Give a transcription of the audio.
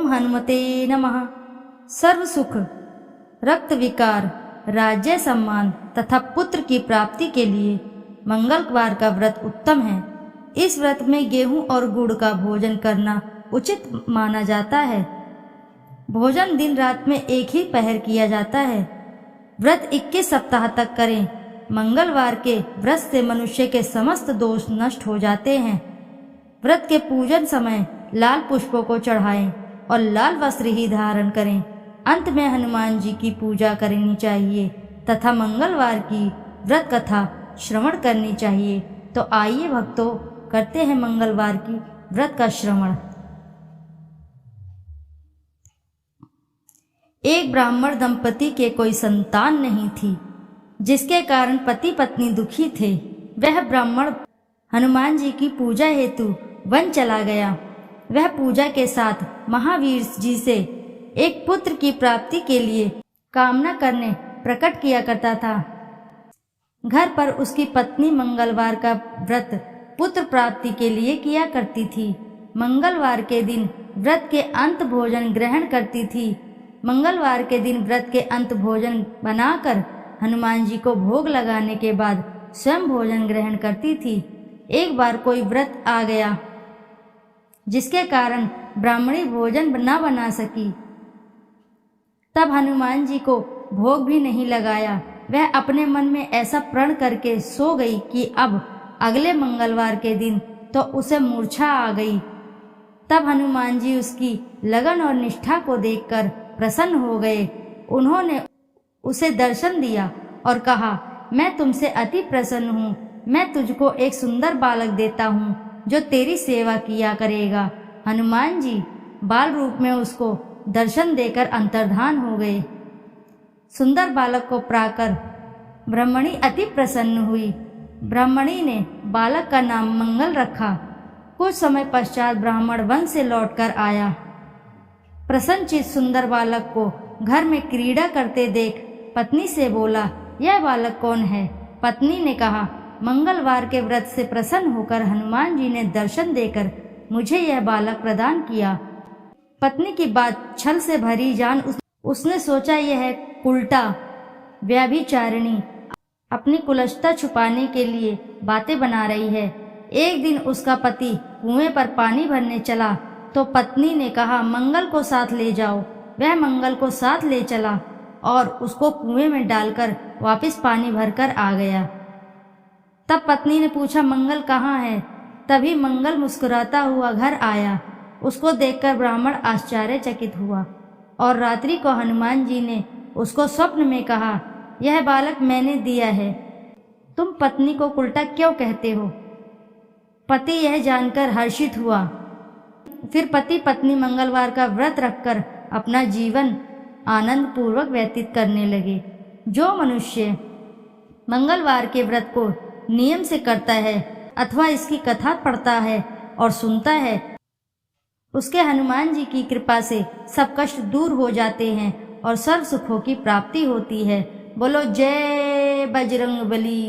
ओम हनुमते नमः। सर्व सुख, रक्त विकार, राज्य सम्मान तथा पुत्र की प्राप्ति के लिए मंगलवार का व्रत उत्तम है। इस व्रत में गेहूं और गुड़ का भोजन करना उचित माना जाता है। भोजन दिन रात में एक ही पहर किया जाता है। व्रत 21 सप्ताह तक करें। मंगलवार के व्रत से मनुष्य के समस्त दोष नष्ट हो जाते हैं। व्रत के पूजन समय लाल पुष्पों को चढ़ाएं और लाल वस्त्र ही धारण करें। अंत में हनुमान जी की पूजा करनी चाहिए तथा मंगलवार की व्रत कथा श्रवण करनी चाहिए। तो आइए भक्तों, करते हैं मंगलवार की व्रत का श्रवण। एक ब्राह्मण दंपति के कोई संतान नहीं थी, जिसके कारण पति पत्नी दुखी थे। वह ब्राह्मण हनुमान जी की पूजा हेतु वन चला गया। वह पूजा के साथ महावीर जी से एक पुत्र की प्राप्ति के लिए कामना करने प्रकट किया करता था। घर पर उसकी पत्नी मंगलवार का व्रत पुत्र प्राप्ति के लिए किया करती थी। मंगलवार के दिन व्रत के अंत भोजन ग्रहण करती थी। मंगलवार के दिन व्रत के अंत भोजन बनाकर हनुमान जी को भोग लगाने के बाद स्वयं भोजन ग्रहण करती थी। एक बार कोई व्रत आ गया जिसके कारण ब्राह्मणी भोजन न बना सकी। तब हनुमान जी को भोग भी नहीं लगाया। वह अपने मन में ऐसा प्रण करके सो गई कि अब अगले मंगलवार के दिन तो उसे मूर्छा आ गई। तब हनुमान जी उसकी लगन और निष्ठा को देखकर प्रसन्न हो गए। उन्होंने उसे दर्शन दिया और कहा, मैं तुमसे अति प्रसन्न हूँ। मैं तुझको एक सुंदर बालक देता हूँ जो तेरी सेवा किया करेगा। हनुमान जी बाल रूप में उसको दर्शन देकर अंतर्धान हो गए। सुंदर बालक को पाकर ब्राह्मणी अति प्रसन्न हुई। ब्राह्मणी ने बालक का नाम मंगल रखा। कुछ समय पश्चात ब्राह्मण वन से लौटकर आया। प्रसन्नचित सुंदर बालक को घर में क्रीड़ा करते देख पत्नी से बोला, यह बालक कौन है? पत्नी ने कहा, मंगलवार के व्रत से प्रसन्न होकर हनुमान जी ने दर्शन देकर मुझे यह बालक प्रदान किया। पत्नी की बात छल से भरी जान उसने सोचा, यह उल्टा व्यभिचारिणी अपनी कुलष्टता छुपाने के लिए बातें बना रही है। एक दिन उसका पति कुएं पर पानी भरने चला तो पत्नी ने कहा, मंगल को साथ ले जाओ। वह मंगल को साथ ले चला और उसको कुएं में डालकर वापस पानी भरकर आ गया। तब पत्नी ने पूछा, मंगल कहाँ है? तभी मंगल मुस्कुराता हुआ घर आया। उसको देखकर ब्राह्मण आश्चर्यचकित हुआ और रात्रि को हनुमान जी ने उसको स्वप्न में कहा, यह बालक मैंने दिया है। तुम पत्नी को उल्टा क्यों कहते हो? पति यह जानकर हर्षित हुआ। फिर पति पत्नी मंगलवार का व्रत रखकर अपना जीवन आनंद पूर्वक व्यतीत करने लगे। जो मनुष्य मंगलवार के व्रत को नियम से करता है अथवा इसकी कथा पढ़ता है और सुनता है, उसके हनुमान जी की कृपा से सब कष्ट दूर हो जाते हैं और सर्व सुखों की प्राप्ति होती है। बोलो जय बजरंगबली।